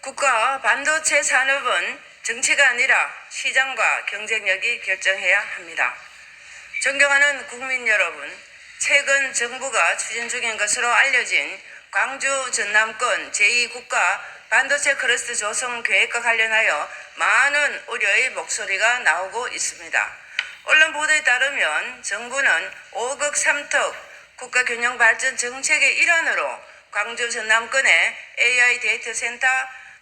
국가 반도체 산업은 정치가 아니라 시장과 경쟁력이 결정해야 합니다. 존경하는 국민 여러분, 최근 정부가 추진 중인 것으로 알려진 광주 전남권 제2국가 반도체 클러스터 조성 계획과 관련하여 많은 우려의 목소리가 나오고 있습니다. 언론 보도에 따르면 정부는 5급 3특 국가균형발전 정책의 일환으로 광주 전남권의 AI 데이터 센터,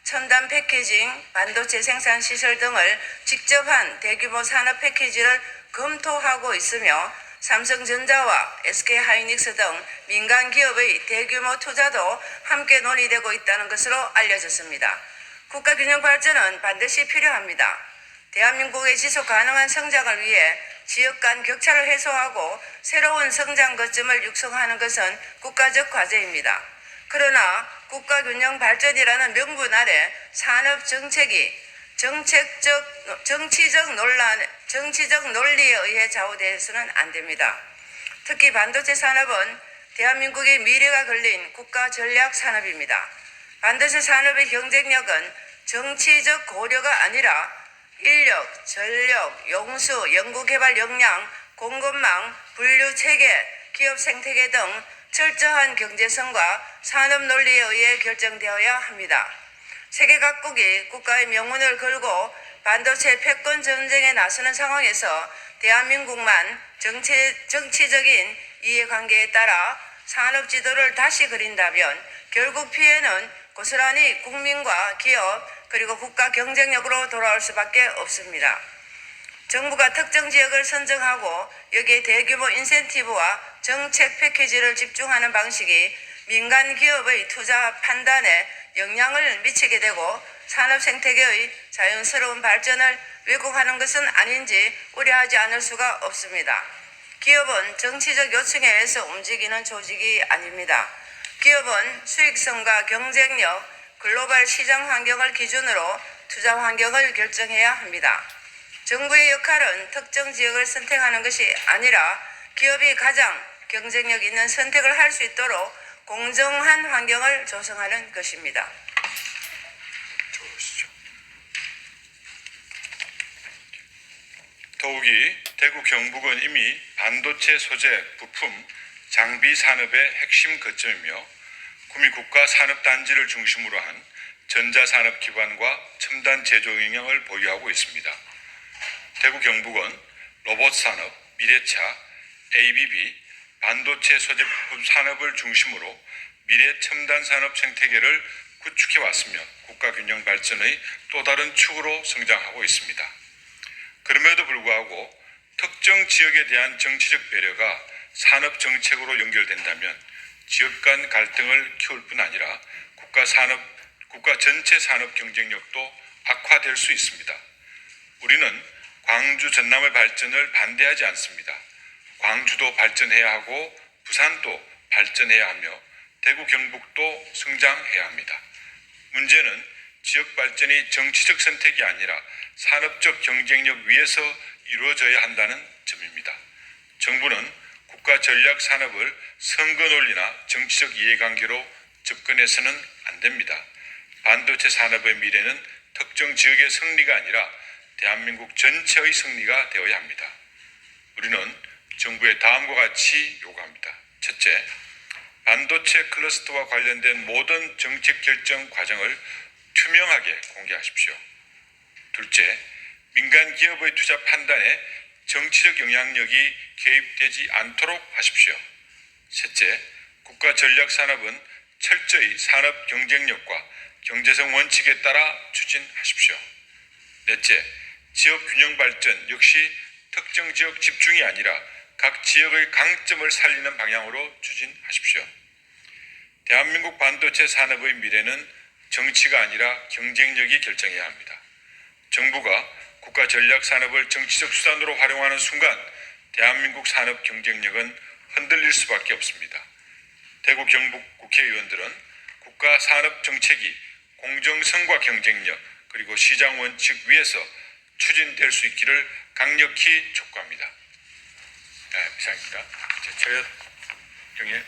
첨단 패키징, 반도체 생산 시설 등을 직접 한 대규모 산업 패키지를 검토하고 있으며 삼성전자와 SK하이닉스 등 민간 기업의 대규모 투자도 함께 논의되고 있다는 것으로 알려졌습니다. 국가균형 발전은 반드시 필요합니다. 대한민국의 지속 가능한 성장을 위해 지역 간 격차를 해소하고 새로운 성장 거점을 육성하는 것은 국가적 과제입니다. 그러나 국가균형 발전이라는 명분 아래 산업 정책이 정치적 논리에 의해 좌우되어서는 안 됩니다. 특히 반도체 산업은 대한민국의 미래가 걸린 국가 전략 산업입니다. 반도체 산업의 경쟁력은 정치적 고려가 아니라 인력, 전력, 용수, 연구개발 역량, 공급망, 분류체계, 기업 생태계 등 철저한 경제성과 산업 논리에 의해 결정되어야 합니다. 세계 각국이 국가의 명운을 걸고 반도체 패권 전쟁에 나서는 상황에서 대한민국만 정치적인 이해관계에 따라 산업 지도를 다시 그린다면 결국 피해는 고스란히 국민과 기업 그리고 국가 경쟁력으로 돌아올 수밖에 없습니다. 정부가 특정 지역을 선정하고 여기에 대규모 인센티브와 정책 패키지를 집중하는 방식이 민간 기업의 투자 판단에 영향을 미치게 되고 산업 생태계의 자연스러운 발전을 왜곡하는 것은 아닌지 우려하지 않을 수가 없습니다. 기업은 정치적 요청에 의해서 움직이는 조직이 아닙니다. 기업은 수익성과 경쟁력, 글로벌 시장 환경을 기준으로 투자 환경을 결정해야 합니다. 정부의 역할은 특정 지역을 선택하는 것이 아니라 기업이 가장 경쟁력 있는 선택을 할 수 있도록 공정한 환경을 조성하는 것입니다. 더욱이 대구 경북은 이미 반도체 소재, 부품, 장비 산업의 핵심 거점이며 구미 국가 산업단지를 중심으로 한 전자산업 기반과 첨단 제조 역량을 보유하고 있습니다. 대구 경북은 로봇 산업, 미래차, ABB, 반도체 소재 부품 산업을 중심으로 미래 첨단 산업 생태계를 구축해 왔으며 국가 균형 발전의 또 다른 축으로 성장하고 있습니다. 그럼에도 불구하고 특정 지역에 대한 정치적 배려가 산업 정책으로 연결된다면 지역 간 갈등을 키울 뿐 아니라 국가 전체 산업 경쟁력도 악화될 수 있습니다. 우리는 광주 전남의 발전을 반대하지 않습니다. 광주도 발전해야 하고 부산도 발전해야 하며 대구 경북도 성장해야 합니다. 문제는 지역 발전이 정치적 선택이 아니라 산업적 경쟁력 위에서 이루어져야 한다는 점입니다. 정부는 국가 전략 산업을 선거 논리나 정치적 이해관계로 접근해서는 안 됩니다. 반도체 산업의 미래는 특정 지역의 승리가 아니라 대한민국 전체의 승리가 되어야 합니다. 우리는 정부의 다음과 같이 요구합니다. 첫째, 반도체 클러스터와 관련된 모든 정책 결정 과정을 투명하게 공개하십시오. 둘째, 민간 기업의 투자 판단에 정치적 영향력이 개입되지 않도록 하십시오. 셋째, 국가 전략 산업은 철저히 산업 경쟁력과 경제성 원칙에 따라 추진하십시오. 넷째, 지역 균형 발전 역시 특정 지역 집중이 아니라 각 지역의 강점을 살리는 방향으로 추진하십시오. 대한민국 반도체 산업의 미래는 정치가 아니라 경쟁력이 결정해야 합니다. 정부가 국가 전략 산업을 정치적 수단으로 활용하는 순간 대한민국 산업 경쟁력은 흔들릴 수밖에 없습니다. 대구 경북 국회의원들은 국가 산업 정책이 공정성과 경쟁력 그리고 시장 원칙 위에서 추진될 수 있기를 강력히 촉구합니다. 이상입니다. 최혁 경의